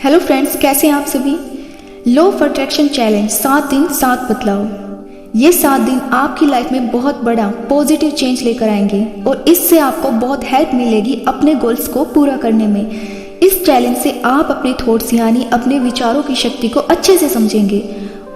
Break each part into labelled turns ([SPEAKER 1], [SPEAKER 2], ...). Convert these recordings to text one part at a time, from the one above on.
[SPEAKER 1] Hello friends, कैसे हैं आप सभी। लॉ ऑफ अट्रैक्शन चैलेंज 7 दिन 7 बदलाव। ये 7 दिन आपकी लाइफ में बहुत बड़ा पॉजिटिव चेंज लेकर आएंगे और इससे आपको बहुत हेल्प मिलेगी अपने गोल्स को पूरा करने में। इस चैलेंज से आप अपने थॉट्स यानी अपने विचारों की शक्ति को अच्छे से समझेंगे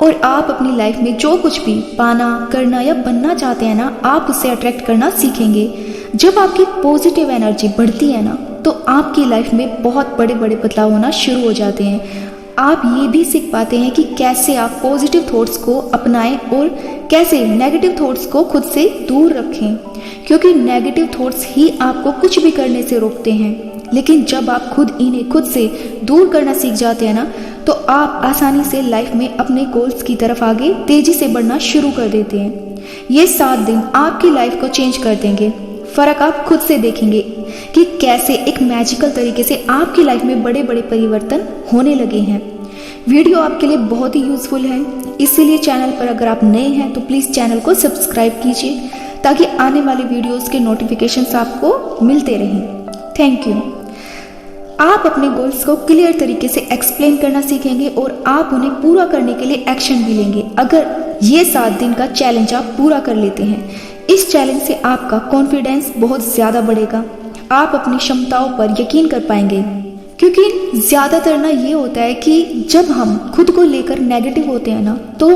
[SPEAKER 1] और आप अपनी लाइफ में जो कुछ भी पाना, करना या बनना चाहते हैं ना, आप उसे अट्रैक्ट करना सीखेंगे। जब आपकी पॉजिटिव एनर्जी बढ़ती है ना, तो आपकी लाइफ में बहुत बड़े बड़े बदलाव होना शुरू हो जाते हैं। आप ये भी सीख पाते हैं कि कैसे आप पॉजिटिव थॉट्स को अपनाएं और कैसे नेगेटिव थॉट्स को खुद से दूर रखें, क्योंकि नेगेटिव थॉट्स ही आपको कुछ भी करने से रोकते हैं। लेकिन जब आप इन्हें खुद से दूर करना सीख जाते हैं ना, तो आप आसानी से लाइफ में अपने गोल्स की तरफ आगे तेजी से बढ़ना शुरू कर देते हैं। ये 7 दिन आपकी लाइफ को चेंज कर देंगे। फर्क आप खुद से देखेंगे कि कैसे एक मैजिकल तरीके से आपकी लाइफ में बड़े बड़े परिवर्तन होने लगे हैं। वीडियो आपके लिए बहुत ही यूजफुल है, इसीलिए चैनल पर अगर आप नए हैं तो प्लीज़ चैनल को सब्सक्राइब कीजिए ताकि आने वाले वीडियोस के नोटिफिकेशंस आपको मिलते रहें। Thank you. आप अपने गोल्स को क्लियर तरीके से एक्सप्लेन करना सीखेंगे और आप उन्हें पूरा करने के लिए एक्शन भी लेंगे। अगर ये 7 दिन का चैलेंज आप पूरा कर लेते हैं, इस चैलेंज से आपका कॉन्फिडेंस बहुत ज़्यादा बढ़ेगा। आप अपनी क्षमताओं पर यकीन कर पाएंगे, क्योंकि ज़्यादातर ना ये होता है कि जब हम खुद को लेकर नेगेटिव होते हैं ना, तो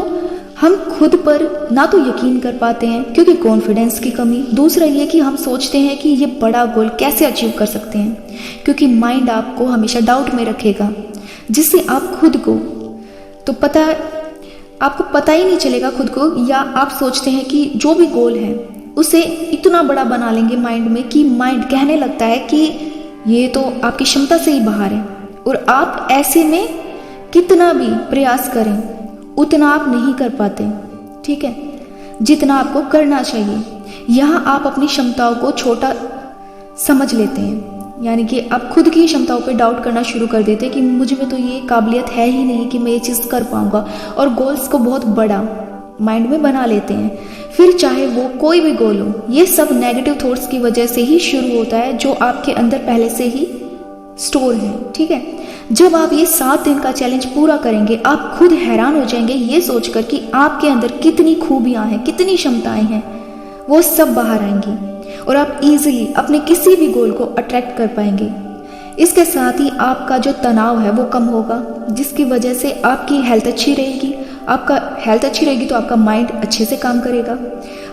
[SPEAKER 1] हम खुद पर ना तो यकीन कर पाते हैं क्योंकि कॉन्फिडेंस की कमी। दूसरा ये कि हम सोचते हैं कि ये बड़ा गोल कैसे अचीव कर सकते हैं, क्योंकि माइंड आपको हमेशा डाउट में रखेगा, जिससे आप खुद को आपको पता ही नहीं चलेगा खुद को, या आप सोचते हैं कि जो भी गोल है उसे इतना बड़ा बना लेंगे माइंड में कि माइंड कहने लगता है कि ये तो आपकी क्षमता से ही बाहर है, और आप ऐसे में कितना भी प्रयास करें उतना आप नहीं कर पाते, ठीक है, जितना आपको करना चाहिए। यहाँ आप अपनी क्षमताओं को छोटा समझ लेते हैं, यानी कि आप खुद की क्षमताओं पे डाउट करना शुरू कर देते हैं कि मुझ में तो ये काबिलियत है ही नहीं कि मैं ये चीज़ कर पाऊंगा, और गोल्स को बहुत बड़ा माइंड में बना लेते हैं। फिर चाहे वो कोई भी गोल हो, ये सब नेगेटिव थॉट्स की वजह से ही शुरू होता है, जो आपके अंदर पहले से ही स्टोर है, ठीक है। जब आप ये 7 दिन का चैलेंज पूरा करेंगे, आप खुद हैरान हो जाएंगे ये सोचकर कि आपके अंदर कितनी खूबियां हैं, कितनी क्षमताएं हैं, वो सब बाहर आएंगी और आप इजीली अपने किसी भी गोल को अट्रैक्ट कर पाएंगे। इसके साथ ही आपका जो तनाव है वो कम होगा, जिसकी वजह से आपकी हेल्थ अच्छी रहेगी। आपका हेल्थ अच्छी रहेगी तो आपका माइंड अच्छे से काम करेगा।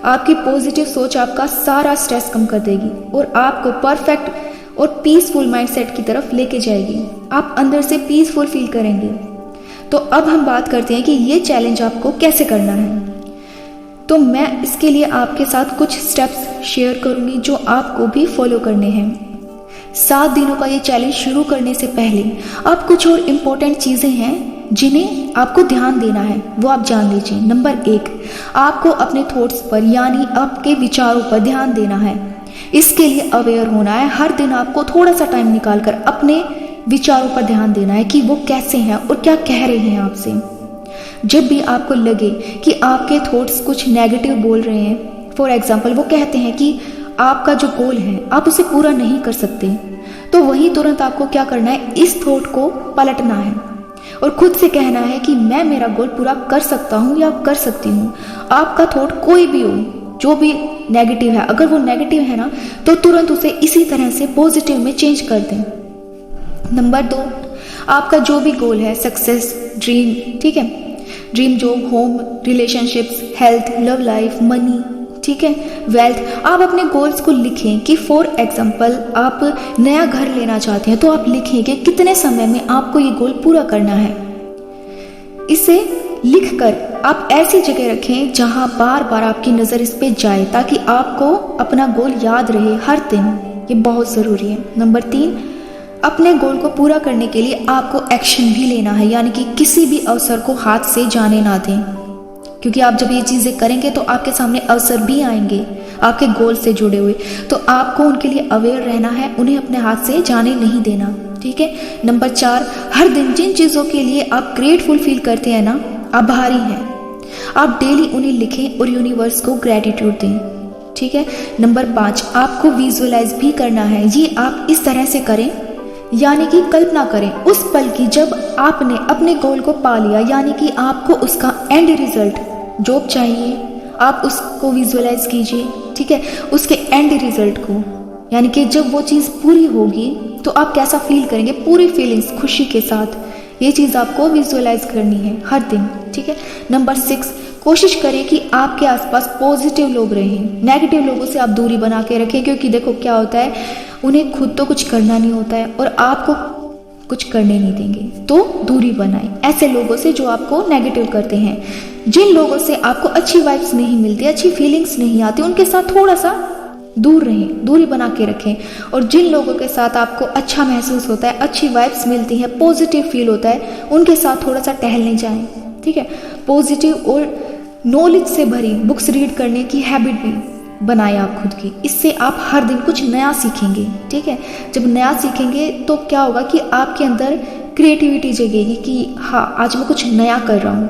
[SPEAKER 1] आपकी पॉजिटिव सोच आपका सारा स्ट्रेस कम कर देगी और आपको परफेक्ट और पीसफुल माइंडसेट की तरफ लेके जाएगी। आप अंदर से पीसफुल फील करेंगे। तो अब हम बात करते हैं कि ये चैलेंज आपको कैसे करना है। तो मैं इसके लिए आपके साथ कुछ स्टेप्स शेयर करूंगी जो आपको भी फॉलो करने हैं। 7 दिनों का ये चैलेंज शुरू करने से पहले आप कुछ और इम्पोर्टेंट चीज़ें हैं जिन्हें आपको ध्यान देना है, वो आप जान लीजिए। नंबर 1, आपको अपने थॉट्स पर यानी आपके विचारों पर ध्यान देना है। इसके लिए अवेयर होना है। हर दिन आपको थोड़ा सा टाइम निकालकर अपने विचारों पर ध्यान देना है कि वो कैसे हैं और क्या कह रहे हैं आपसे। जब भी आपको लगे कि आपके थॉट्स कुछ नेगेटिव बोल रहे हैं, फॉर एग्जाम्पल वो कहते हैं कि आपका जो गोल है आप उसे पूरा नहीं कर सकते, तो वही तुरंत आपको क्या करना है, इस थॉट को पलटना है और खुद से कहना है कि मैं मेरा गोल पूरा कर सकता हूँ या कर सकती हूँ। आपका थॉट कोई भी हो, जो भी नेगेटिव है, अगर वो नेगेटिव है ना, तो तुरंत उसे इसी तरह से पॉजिटिव में चेंज कर दें। नंबर 2, आपका जो भी गोल है, सक्सेस, ड्रीम, ठीक है, dream job, home, relationships, health, love life, money, ठीक है, वेल्थ, आप अपने गोल्स को लिखें कि फॉर एग्जाम्पल आप नया घर लेना चाहते हैं, तो आप लिखें कि कितने समय में आपको ये गोल पूरा करना है। इसे लिखकर आप ऐसी जगह रखें जहां बार बार आपकी नज़र इस पे जाए, ताकि आपको अपना गोल याद रहे हर दिन। ये बहुत ज़रूरी है। नंबर 3, अपने गोल को पूरा करने के लिए आपको एक्शन भी लेना है, यानी कि किसी भी अवसर को हाथ से जाने ना दें, क्योंकि आप जब ये चीज़ें करेंगे तो आपके सामने अवसर भी आएंगे आपके गोल से जुड़े हुए, तो आपको उनके लिए अवेयर रहना है, उन्हें अपने हाथ से जाने नहीं देना, ठीक है। नंबर 4, हर दिन जिन चीज़ों के लिए आप ग्रेटफुल फील करते हैं ना, आभारी हैं, आप डेली उन्हें लिखें और यूनिवर्स को ग्रेटिट्यूड दें, ठीक है। नंबर 5, आपको विजुअलाइज भी करना है। ये आप इस तरह से करें यानी कि कल्पना करें उस पल की जब आपने अपने गोल को पा लिया, यानी कि आपको उसका एंड रिजल्ट जॉब चाहिए, आप उसको विजुअलाइज कीजिए, ठीक है, उसके एंड रिजल्ट को, यानी कि जब वो चीज़ पूरी होगी तो आप कैसा फील करेंगे, पूरी फीलिंग्स खुशी के साथ, ये चीज़ आपको विजुअलाइज करनी है हर दिन, ठीक है। नंबर 6, कोशिश करें कि आपके आसपास पॉजिटिव लोग रहें, नेगेटिव लोगों से आप दूरी बना के रखें, क्योंकि देखो क्या होता है, उन्हें खुद तो कुछ करना नहीं होता है और आपको कुछ करने नहीं देंगे, तो दूरी बनाएं ऐसे लोगों से जो आपको नेगेटिव करते हैं। जिन लोगों से आपको अच्छी वाइब्स नहीं मिलती, अच्छी फीलिंग्स नहीं आती, उनके साथ थोड़ा सा दूर रहें, दूरी बना के रखें। और जिन लोगों के साथ आपको अच्छा महसूस होता है, अच्छी वाइब्स मिलती हैं, पॉजिटिव फील होता है, उनके साथ थोड़ा सा टहलने जाएं, ठीक है। पॉजिटिव और नॉलेज से भरी बुक्स रीड करने की हैबिट भी बनाएं आप खुद की, इससे आप हर दिन कुछ नया सीखेंगे, ठीक है। जब नया सीखेंगे तो क्या होगा कि आपके अंदर क्रिएटिविटी जगेगी कि हाँ आज मैं कुछ नया कर रहा हूँ।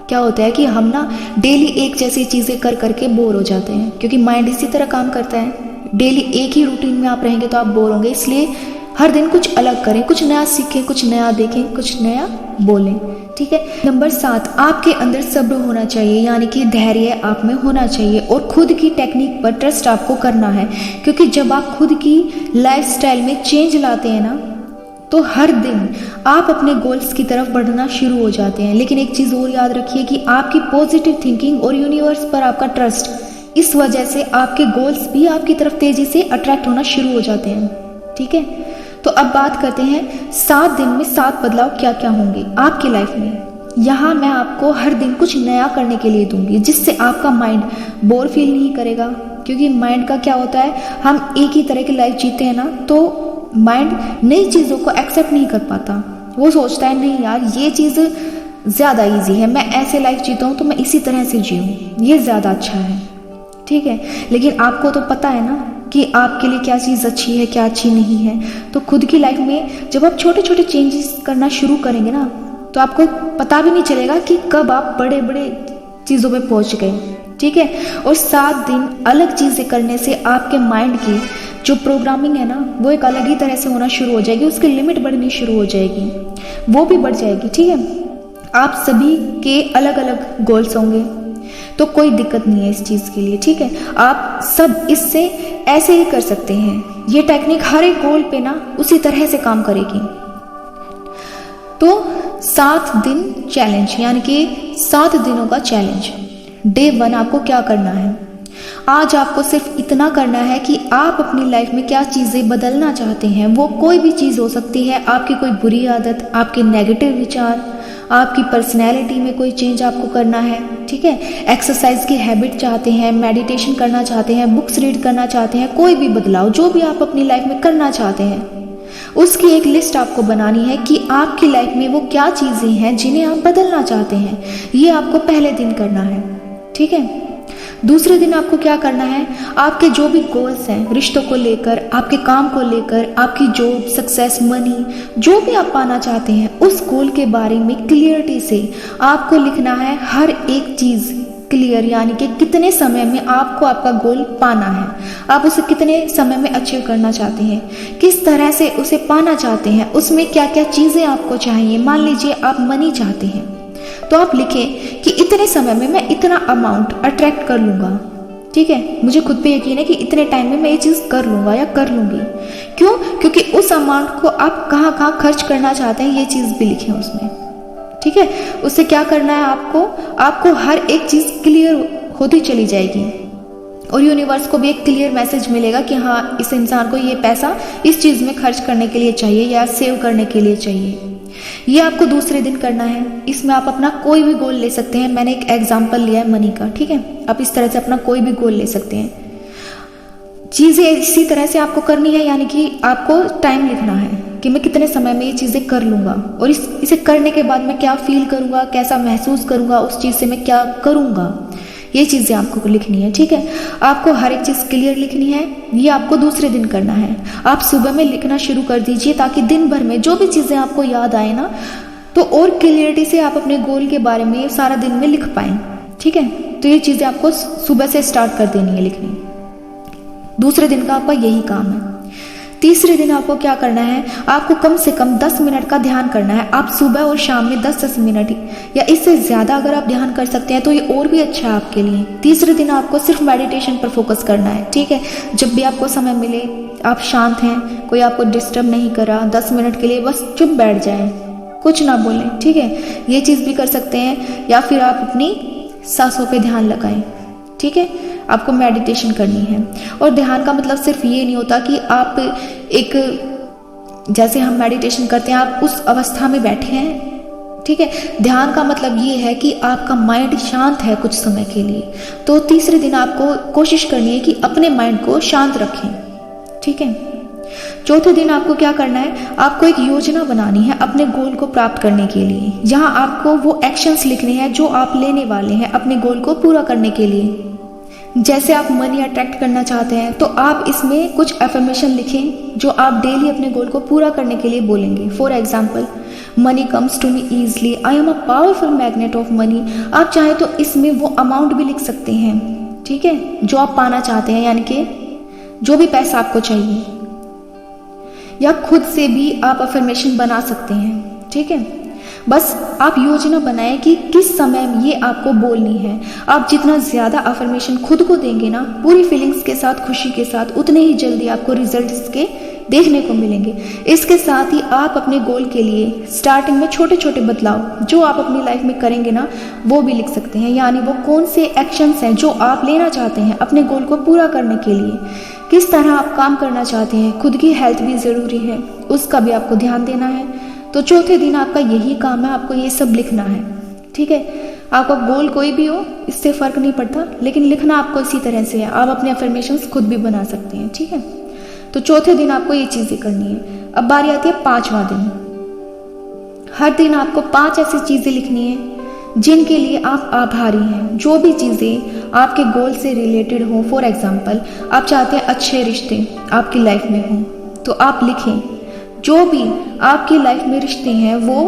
[SPEAKER 1] क्या होता है कि हम ना डेली एक जैसी चीज़ें कर करके बोर हो जाते हैं, क्योंकि माइंड इसी तरह काम करता है। डेली एक ही रूटीन में आप रहेंगे तो आप बोर होंगे, इसलिए हर दिन कुछ अलग करें, कुछ नया सीखें, कुछ नया देखें, कुछ नया बोलें, ठीक है। नंबर 7, आपके अंदर सब्र होना चाहिए, यानी कि धैर्य आप में होना चाहिए और खुद की टेक्निक पर ट्रस्ट आपको करना है, क्योंकि जब आप खुद की लाइफस्टाइल में चेंज लाते हैं ना, तो हर दिन आप अपने गोल्स की तरफ बढ़ना शुरू हो जाते हैं। लेकिन एक चीज़ और याद रखिए कि आपकी पॉजिटिव थिंकिंग और यूनिवर्स पर आपका ट्रस्ट, इस वजह से आपके गोल्स भी आपकी तरफ तेजी से अट्रैक्ट होना शुरू हो जाते हैं, ठीक है। तो अब बात करते हैं 7 दिन में 7 बदलाव क्या क्या होंगे आपकी लाइफ में। यहाँ मैं आपको हर दिन कुछ नया करने के लिए दूंगी, जिससे आपका माइंड बोर फील नहीं करेगा, क्योंकि माइंड का क्या होता है, हम एक ही तरह की लाइफ जीते हैं ना, तो माइंड नई चीज़ों को एक्सेप्ट नहीं कर पाता। वो सोचता है नहीं यार ये चीज़ ज़्यादा ईजी है, मैं ऐसे लाइफ जीता हूँ तो मैं इसी तरह से जीऊँ, ये ज़्यादा अच्छा है, ठीक है। लेकिन आपको तो पता है ना कि आपके लिए क्या चीज़ अच्छी है, क्या अच्छी नहीं है। तो खुद की लाइफ में जब आप छोटे छोटे चेंजेस करना शुरू करेंगे ना, तो आपको पता भी नहीं चलेगा कि कब आप बड़े बड़े चीज़ों पे पहुंच गए, ठीक है। और 7 दिन अलग चीज़ें करने से आपके माइंड की जो प्रोग्रामिंग है ना, वो एक अलग ही तरह से होना शुरू हो जाएगी, उसकी लिमिट बढ़नी शुरू हो जाएगी, वो भी बढ़ जाएगी, ठीक है। आप सभी के अलग अलग गोल्स होंगे, तो कोई दिक्कत नहीं है इस चीज़ के लिए, ठीक है। आप सब इससे ऐसे ही कर सकते हैं, ये टेक्निक हर एक गोल पे ना उसी तरह से काम करेगी। तो 7 दिन चैलेंज, यानी कि 7 दिनों का चैलेंज। डे 1 आपको क्या करना है, आज आपको सिर्फ इतना करना है कि आप अपनी लाइफ में क्या चीज़ें बदलना चाहते हैं। वो कोई भी चीज़ हो सकती है, आपकी कोई बुरी आदत, आपके नेगेटिव विचार, आपकी पर्सनैलिटी में कोई चेंज आपको करना है, ठीक है। एक्सरसाइज की हैबिट चाहते हैं, मेडिटेशन करना चाहते हैं, बुक्स रीड करना चाहते हैं, कोई भी बदलाव जो भी आप अपनी लाइफ में करना चाहते हैं, उसकी एक लिस्ट आपको बनानी है कि आपकी लाइफ में वो क्या चीज़ें हैं जिन्हें आप बदलना चाहते हैं। ये आपको पहले दिन करना है, ठीक है। दूसरे दिन आपको क्या करना है, आपके जो भी गोल्स हैं, रिश्तों को लेकर, आपके काम को लेकर, आपकी जॉब, सक्सेस, मनी, जो भी आप पाना चाहते हैं, उस गोल के बारे में क्लियरिटी से आपको लिखना है हर एक चीज़ क्लियर, यानी कि कितने समय में आपको आपका गोल पाना है, आप उसे कितने समय में अचीव करना चाहते हैं, किस तरह से उसे पाना चाहते हैं, उसमें क्या क्या चीज़ें आपको चाहिए। मान लीजिए आप मनी चाहते हैं, तो आप लिखें कि इतने समय में मैं इतना अमाउंट अट्रैक्ट कर लूँगा, ठीक है। मुझे खुद पे यकीन है कि इतने टाइम में मैं ये चीज़ कर लूँगा या कर लूँगी। क्यों? क्योंकि उस अमाउंट को आप कहाँ कहाँ खर्च करना चाहते हैं, ये चीज़ भी लिखें उसमें, ठीक है। उससे क्या करना है, आपको हर एक चीज़ क्लियर होती चली जाएगी और यूनिवर्स को भी एक क्लियर मैसेज मिलेगा कि हाँ इस इंसान को ये पैसा इस चीज़ में खर्च करने के लिए चाहिए या सेव करने के लिए चाहिए। ये आपको दूसरे दिन करना है। इसमें आप अपना कोई भी गोल ले सकते हैं, मैंने एक एग्जांपल लिया है मनी का, ठीक है। आप इस तरह से अपना कोई भी गोल ले सकते हैं। चीज़ें इसी तरह से आपको करनी है, यानी कि आपको टाइम लिखना है कि मैं कितने समय में ये चीज़ें कर लूँगा और इसे करने के बाद मैं क्या फील करूँगा, कैसा महसूस करूँगा, उस चीज़ से मैं क्या करूँगा, ये चीज़ें आपको लिखनी है, ठीक है। आपको हर एक चीज़ क्लियर लिखनी है, ये आपको दूसरे दिन करना है। आप सुबह में लिखना शुरू कर दीजिए ताकि दिन भर में जो भी चीज़ें आपको याद आए ना, तो और क्लियरिटी से आप अपने गोल के बारे में सारा दिन में लिख पाएँ, ठीक है। तो ये चीज़ें आपको सुबह से स्टार्ट कर देनी है लिखनी, दूसरे दिन का आपका यही काम है। तीसरे दिन आपको क्या करना है, आपको कम से कम 10 मिनट का ध्यान करना है। आप सुबह और शाम में 10-10 मिनट या इससे ज़्यादा अगर आप ध्यान कर सकते हैं तो ये और भी अच्छा है आपके लिए। तीसरे दिन आपको सिर्फ मेडिटेशन पर फोकस करना है, ठीक है। जब भी आपको समय मिले, आप शांत हैं, कोई आपको डिस्टर्ब नहीं कर रहा, 10 मिनट के लिए बस चुप बैठ जाएं, कुछ ना बोलें, ठीक है। ये चीज़ भी कर सकते हैं, या फिर आप अपनी सांसों पे ध्यान लगाएं, ठीक है। आपको मेडिटेशन करनी है। और ध्यान का मतलब सिर्फ ये नहीं होता कि आप एक, जैसे हम मेडिटेशन करते हैं आप उस अवस्था में बैठे हैं, ठीक है। ध्यान का मतलब ये है कि आपका माइंड शांत है कुछ समय के लिए। तो तीसरे दिन आपको कोशिश करनी है कि अपने माइंड को शांत रखें, ठीक है। चौथे दिन आपको क्या करना है, आपको एक योजना बनानी है अपने गोल को प्राप्त करने के लिए। यहाँ आपको वो एक्शंस लिखने हैं जो आप लेने वाले हैं अपने गोल को पूरा करने के लिए। जैसे आप मनी अट्रैक्ट करना चाहते हैं तो आप इसमें कुछ अफर्मेशन लिखें जो आप डेली अपने गोल को पूरा करने के लिए बोलेंगे। For example, money comes to me easily, I am a powerful magnet of money. आप चाहे तो इसमें वो अमाउंट भी लिख सकते हैं, ठीक है, जो आप पाना चाहते हैं, यानी कि जो भी पैसा आपको चाहिए। या खुद से भी आप अफर्मेशन बना सकते हैं, ठीक है। बस आप योजना बनाएं कि किस समय ये आपको बोलनी है। आप जितना ज़्यादा अफर्मेशन खुद को देंगे ना, पूरी फीलिंग्स के साथ, खुशी के साथ, उतने ही जल्दी आपको रिजल्ट्स के देखने को मिलेंगे। इसके साथ ही आप अपने गोल के लिए स्टार्टिंग में छोटे छोटे बदलाव जो आप अपनी लाइफ में करेंगे ना, वो भी लिख सकते हैं। यानी वो कौन से एक्शंस हैं जो आप लेना चाहते हैं अपने गोल को पूरा करने के लिए, किस तरह आप काम करना चाहते हैं। खुद की हेल्थ भी ज़रूरी है, उसका भी आपको ध्यान देना है। तो चौथे दिन आपका यही काम है, आपको ये सब लिखना है, ठीक है। आपका गोल कोई भी हो, इससे फ़र्क नहीं पड़ता, लेकिन लिखना आपको इसी तरह से है। आप अपने अफर्मेशंस खुद भी बना सकते हैं, ठीक है। तो चौथे दिन आपको ये चीज़ें करनी है। अब बारी आती है पांचवा दिन। हर दिन आपको 5 ऐसी चीज़ें लिखनी है जिनके लिए आप आभारी हैं। जो भी चीज़ें आपके गोल से रिलेटेड हों, फॉर एग्जाम्पल आप चाहते हैं अच्छे रिश्ते आपकी लाइफ में हों, तो आप लिखें जो भी आपकी लाइफ में रिश्ते हैं वो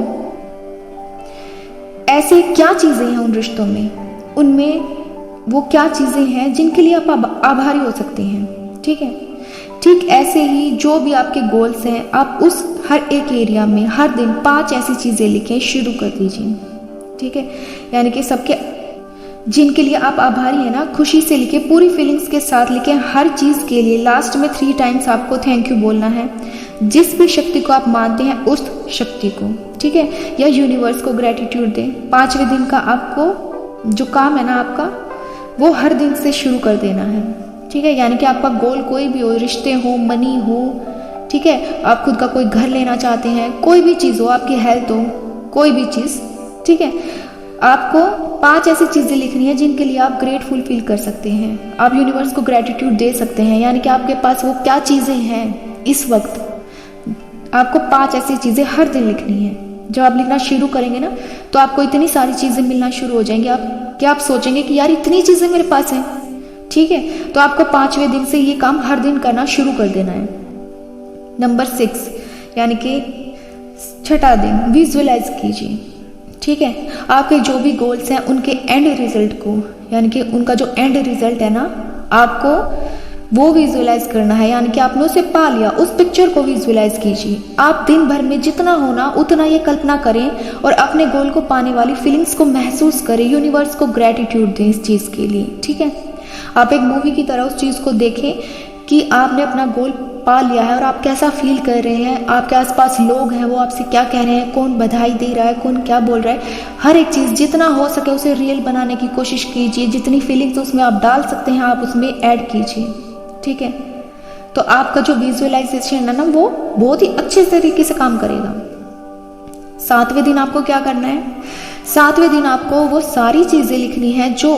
[SPEAKER 1] ऐसे क्या चीज़ें हैं उन रिश्तों में, उनमें वो क्या चीज़ें हैं जिनके लिए आप आभारी हो सकते हैं, ठीक है। ठीक ऐसे ही जो भी आपके गोल्स हैं, आप उस हर एक एरिया में हर दिन 5 ऐसी चीज़ें लिखें, शुरू कर दीजिए, ठीक है। यानी कि सबके जिनके लिए आप आभारी हैं ना, खुशी से लिखें, पूरी फीलिंग्स के साथ लिखें। हर चीज़ के लिए लास्ट में 3 टाइम्स आपको थैंक यू बोलना है, जिस भी शक्ति को आप मानते हैं उस शक्ति को, ठीक है, या यूनिवर्स को ग्रेटिट्यूड दें। 5वें दिन का आपको जो काम है ना आपका, वो हर दिन से शुरू कर देना है, ठीक है। यानी कि आपका गोल कोई भी हो, रिश्ते हो, मनी हो, ठीक है, आप खुद का कोई घर लेना चाहते हैं, कोई भी चीज़ हो, आपकी हेल्थ हो, कोई भी चीज़, ठीक है। आपको 5 ऐसी चीज़ें लिखनी है जिनके लिए आप ग्रेटफुल फील कर सकते हैं, आप यूनिवर्स को ग्रेटिट्यूड दे सकते हैं। यानी कि आपके पास वो क्या चीज़ें हैं इस वक्त, आपको 5 ऐसी चीज़ें हर दिन लिखनी है। जब आप लिखना शुरू करेंगे ना, तो आपको इतनी सारी चीज़ें मिलना शुरू हो जाएंगी। आप सोचेंगे कि यार इतनी चीज़ें मेरे पास हैं, ठीक है। तो आपको 5वें दिन से ये काम हर दिन करना शुरू कर देना है। नंबर 6 यानी कि 6ठा दिन, विजुअलाइज कीजिए, ठीक है। आपके जो भी गोल्स हैं उनके एंड रिजल्ट को, यानी कि उनका जो एंड रिजल्ट है ना, आपको वो विजुअलाइज करना है। यानी कि आपने उसे पा लिया, उस पिक्चर को विजुअलाइज कीजिए। आप दिन भर में जितना होना उतना ये कल्पना करें और अपने गोल को पाने वाली फीलिंग्स को महसूस करें। यूनिवर्स को ग्रेटिट्यूड दें इस चीज़ के लिए, ठीक है। आप एक मूवी की तरह उस चीज़ को देखें कि आपने अपना गोल पा लिया है और आप कैसा फील कर रहे हैं। आपके आसपास लोग हैं, वो आपसे क्या कह रहे हैं, कौन बधाई दे रहा है, कौन क्या बोल रहा है। हर एक चीज़ जितना हो सके उसे रियल बनाने की कोशिश कीजिए। जितनी फीलिंग्स उसमें आप डाल सकते हैं आप उसमें ऐड कीजिए, ठीक है। तो आपका जो विजुअलाइजेशन है ना, वो बहुत ही अच्छे तरीके से काम करेगा। 7वें दिन आपको क्या करना है, 7वें दिन आपको वो सारी चीज़ें लिखनी है जो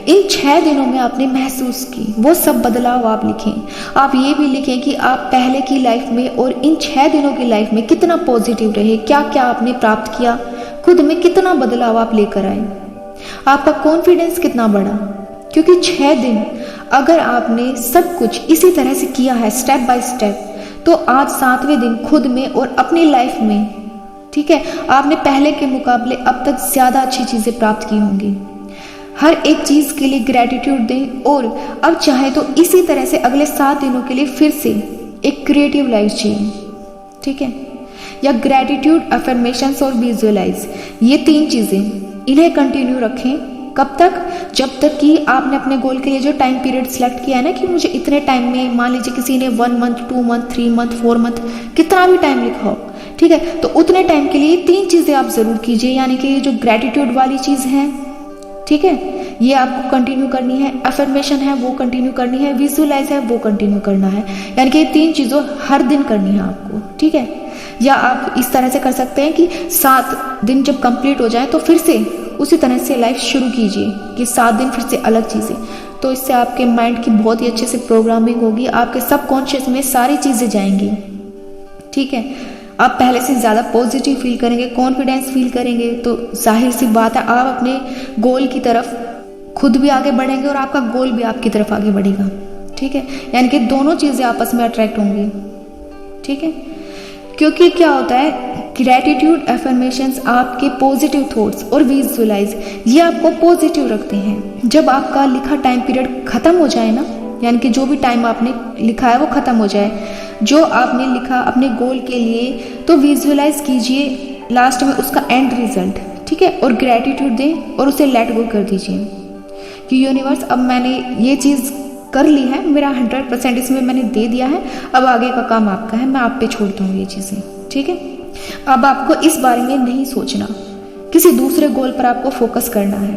[SPEAKER 1] इन 6 दिनों में आपने महसूस की, वो सब बदलाव आप लिखें। आप ये भी लिखें कि आप पहले की लाइफ में और इन 6 दिनों की लाइफ में कितना पॉजिटिव रहे, क्या क्या आपने प्राप्त किया, खुद में कितना बदलाव आप लेकर आए, आपका कॉन्फिडेंस कितना बढ़ा। क्योंकि 6 दिन अगर आपने सब कुछ इसी तरह से किया है स्टेप बाय स्टेप, तो आज 7वें दिन खुद में और अपनी लाइफ में, ठीक है, आपने पहले के मुकाबले अब तक ज़्यादा अच्छी चीज़ें प्राप्त की होंगी। हर एक चीज़ के लिए ग्रेटिट्यूड दें और अब चाहे तो इसी तरह से अगले 7 दिनों के लिए फिर से एक क्रिएटिव लाइफ चाहिए, ठीक है, या ग्रैटिट्यूड, अफर्मेशंस और विजुअलाइज, ये 3 चीज़ें, इन्हें कंटिन्यू रखें। कब तक? जब तक कि आपने अपने गोल के लिए जो टाइम पीरियड सेलेक्ट किया है ना कि मुझे इतने टाइम में, मान लीजिए किसी ने 1 मंथ, 2 मंथ, 3 मंथ, 4 मंथ, कितना भी टाइम लिखा हो, ठीक है, तो उतने टाइम के लिए 3 चीज़ें आप ज़रूर कीजिए। यानी कि जो ग्रैटिट्यूड वाली चीज़ है, ठीक है, ये आपको कंटिन्यू करनी है, अफर्मेशन है वो कंटिन्यू करनी है, विजुअलाइज है वो कंटिन्यू करना है। यानी कि ये 3 चीज़ों हर दिन करनी है आपको, ठीक है। या आप इस तरह से कर सकते हैं कि 7 दिन जब कंप्लीट हो जाए तो फिर से उसी तरह से लाइफ शुरू कीजिए कि 7 दिन फिर से अलग चीज़ें। तो इससे आपके माइंड की बहुत ही अच्छे से प्रोग्रामिंग होगी, आपके सबकॉन्शियस में सारी चीज़ें जाएंगी, ठीक है। आप पहले से ज़्यादा पॉजिटिव फील करेंगे, कॉन्फिडेंस फील करेंगे, तो जाहिर सी बात है आप अपने गोल की तरफ खुद भी आगे बढ़ेंगे और आपका गोल भी आपकी तरफ आगे बढ़ेगा, ठीक है। यानी कि दोनों चीज़ें आपस में अट्रैक्ट होंगी, ठीक है। क्योंकि क्या होता है, ग्रैटिट्यूड, अफर्मेशंस आपके पॉजिटिव थॉट्स और विजुअलाइज, ये आपको पॉजिटिव रखते हैं। जब आपका लिखा टाइम पीरियड ख़त्म हो जाए ना, यानी कि जो भी टाइम आपने लिखा है वो ख़त्म हो जाए, जो आपने लिखा अपने गोल के लिए, तो विजुअलाइज कीजिए लास्ट में उसका एंड रिजल्ट, ठीक है, और ग्रैटिट्यूड दें और उसे लेट गो कर दीजिए कि यूनिवर्स, अब मैंने ये चीज़ कर ली है, मेरा 100% इसमें मैंने दे दिया है, अब आगे का काम आपका है, मैं आप पे छोड़ता हूँ ये चीज़ें, ठीक है। अब आपको इस बारे में नहीं सोचना, किसी दूसरे गोल पर आपको फोकस करना है,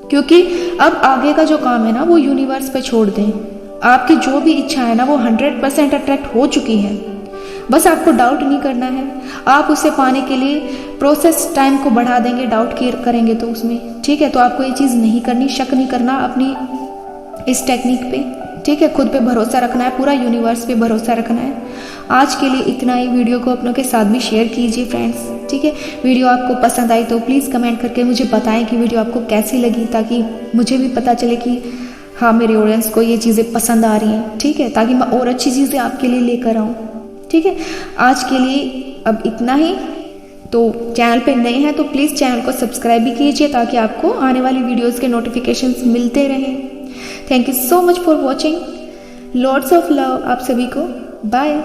[SPEAKER 1] क्योंकि अब आगे का जो काम है ना वो यूनिवर्स पे छोड़ दें। आपकी जो भी इच्छा है ना वो 100% अट्रैक्ट हो चुकी है, बस आपको डाउट नहीं करना है। आप उसे पाने के लिए प्रोसेस टाइम को बढ़ा देंगे, डाउट करेंगे तो उसमें, ठीक है। तो आपको ये चीज़ नहीं करनी, शक नहीं करना अपनी इस टेक्निक पे, ठीक है। खुद पे भरोसा रखना है, पूरा यूनिवर्स पे भरोसा रखना है। आज के लिए इतना ही। वीडियो को अपनों के साथ भी शेयर कीजिए फ्रेंड्स, ठीक है। वीडियो आपको पसंद आई तो प्लीज़ कमेंट करके मुझे बताएं कि वीडियो आपको कैसी लगी, ताकि मुझे भी पता चले कि हाँ मेरे ऑडियंस को ये चीज़ें पसंद आ रही हैं, ठीक है, ताकि मैं और अच्छी चीज़ें आपके लिए लेकर आऊँ, ठीक है। आज के लिए अब इतना ही। तो चैनल पे नए हैं तो प्लीज़ चैनल को सब्सक्राइब भी कीजिए, ताकि आपको आने वाली वीडियोज़ के नोटिफिकेशंस मिलते रहें। Thank you so much for watching. Lots of love आप सभी को। बाय।